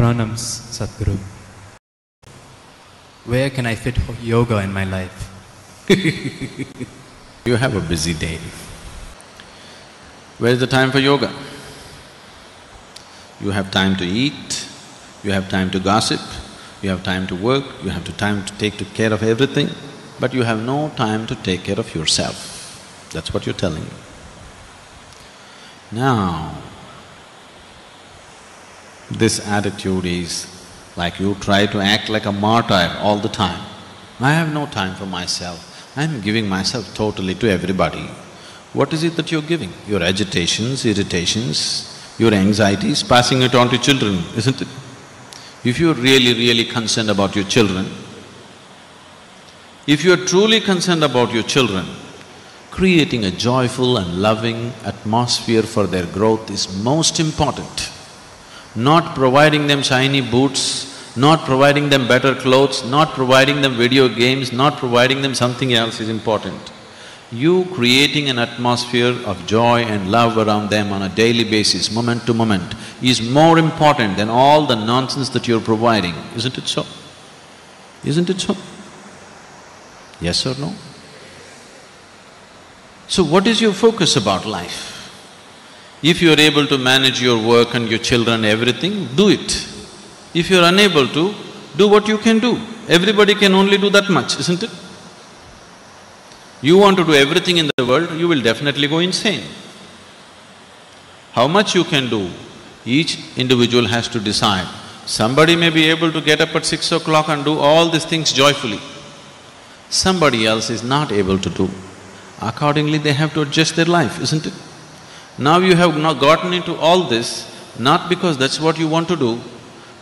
Pranams, Sadhguru. Where can I fit yoga in my life? You have a busy day. Where's the time for yoga? You have time to eat, you have time to gossip, you have time to work, you have time to take care of everything, but you have no time to take care of yourself. That's what you're telling me. Now, this attitude is like you try to act like a martyr all the time. I have no time for myself, I'm giving myself totally to everybody. What is it that you're giving? Your agitations, irritations, your anxieties, passing it on to children, isn't it? If you're really concerned about your children, if you're truly concerned about your children, creating a joyful and loving atmosphere for their growth is most important. Not providing them shiny boots, not providing them better clothes, not providing them video games, not providing them something else is important. You creating an atmosphere of joy and love around them on a daily basis, moment to moment, is more important than all the nonsense that you're providing, isn't it so? Isn't it so? Yes or no? So what is your focus about life? If you're able to manage your work and your children, everything, do it. If you're unable to, do what you can do. Everybody can only do that much, isn't it? You want to do everything in the world, you will definitely go insane. How much you can do, each individual has to decide. Somebody may be able to get up at 6 o'clock and do all these things joyfully. Somebody else is not able to do. Accordingly, they have to adjust their life, isn't it? Now you have not gotten into all this, not because that's what you want to do,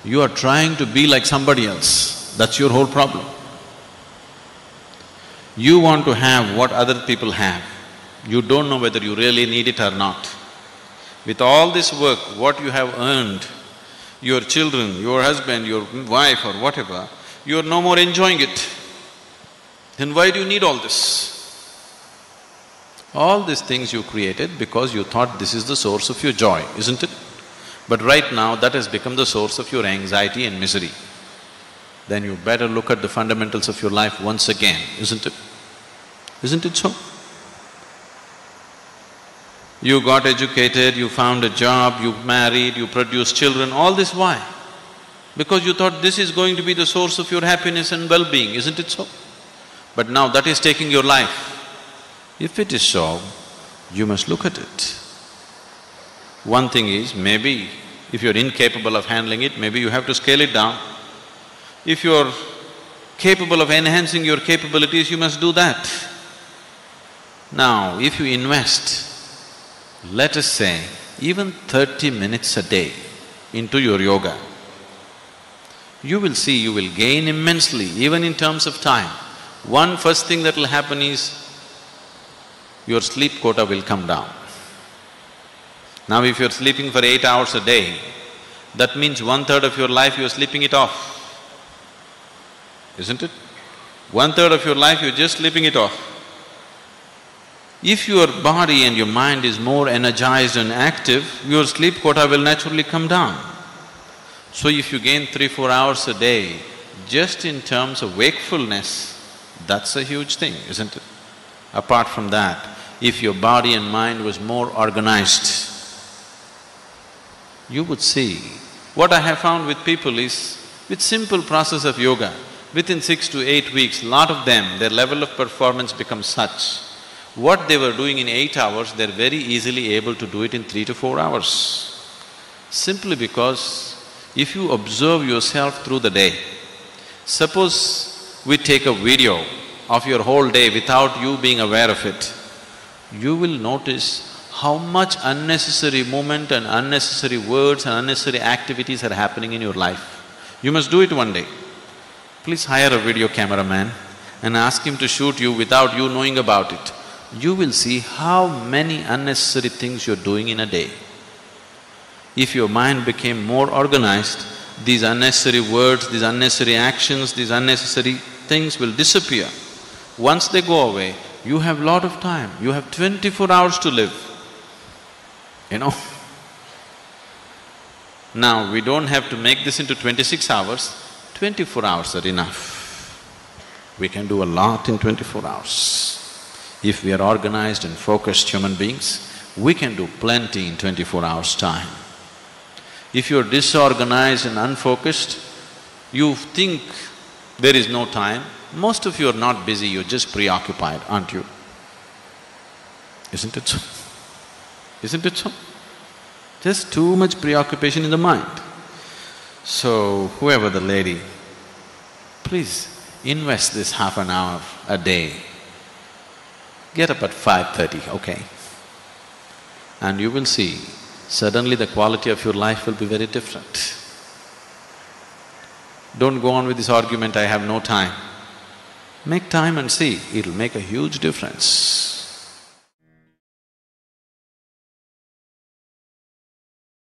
you are trying to be like somebody else. That's your whole problem. You want to have what other people have. You don't know whether you really need it or not. With all this work, what you have earned, your children, your husband, your wife or whatever, you are no more enjoying it. Then why do you need all this? All these things you created because you thought this is the source of your joy, isn't it? But right now, that has become the source of your anxiety and misery. Then you better look at the fundamentals of your life once again, isn't it? Isn't it so? You got educated, you found a job, you married, you produced children, all this why? Because you thought this is going to be the source of your happiness and well-being, isn't it so? But now that is taking your life. If it is so, you must look at it. One thing is, maybe if you're incapable of handling it, maybe you have to scale it down. If you're capable of enhancing your capabilities, you must do that. Now, if you invest, let us say, even 30 minutes a day into your yoga, you will see you will gain immensely, even in terms of time. One first thing that will happen is, your sleep quota will come down. Now if you're sleeping for 8 hours a day, that means 1/3 of your life you're sleeping it off, isn't it? 1/3 of your life you're just sleeping it off. If your body and your mind is more energized and active, your sleep quota will naturally come down. So if you gain 3-4 hours a day, just in terms of wakefulness, that's a huge thing, isn't it? Apart from that, if your body and mind was more organized, you would see. What I have found with people is, with simple process of yoga, within 6 to 8 weeks, lot of them, their level of performance becomes such. What they were doing in 8 hours, they're very easily able to do it in 3 to 4 hours. Simply because if you observe yourself through the day, suppose we take a video of your whole day without you being aware of it, you will notice how much unnecessary movement and unnecessary words and unnecessary activities are happening in your life. You must do it one day. Please hire a video cameraman and ask him to shoot you without you knowing about it. You will see how many unnecessary things you're doing in a day. If your mind became more organized, these unnecessary words, these unnecessary actions, these unnecessary things will disappear. Once they go away, you have lot of time, you have 24 hours to live, you know. Now, we don't have to make this into 26 hours, 24 hours are enough. We can do a lot in 24 hours. If we are organized and focused human beings, we can do plenty in 24 hours' time. If you're disorganized and unfocused, you think there is no time. Most of you are not busy, you're just preoccupied, aren't you? Isn't it so? Isn't it so? Just too much preoccupation in the mind. So, whoever the lady, please invest this half an hour a day. Get up at 5:30, okay? And you will see, suddenly the quality of your life will be very different. Don't go on with this argument, I have no time. Make time and see, it'll make a huge difference.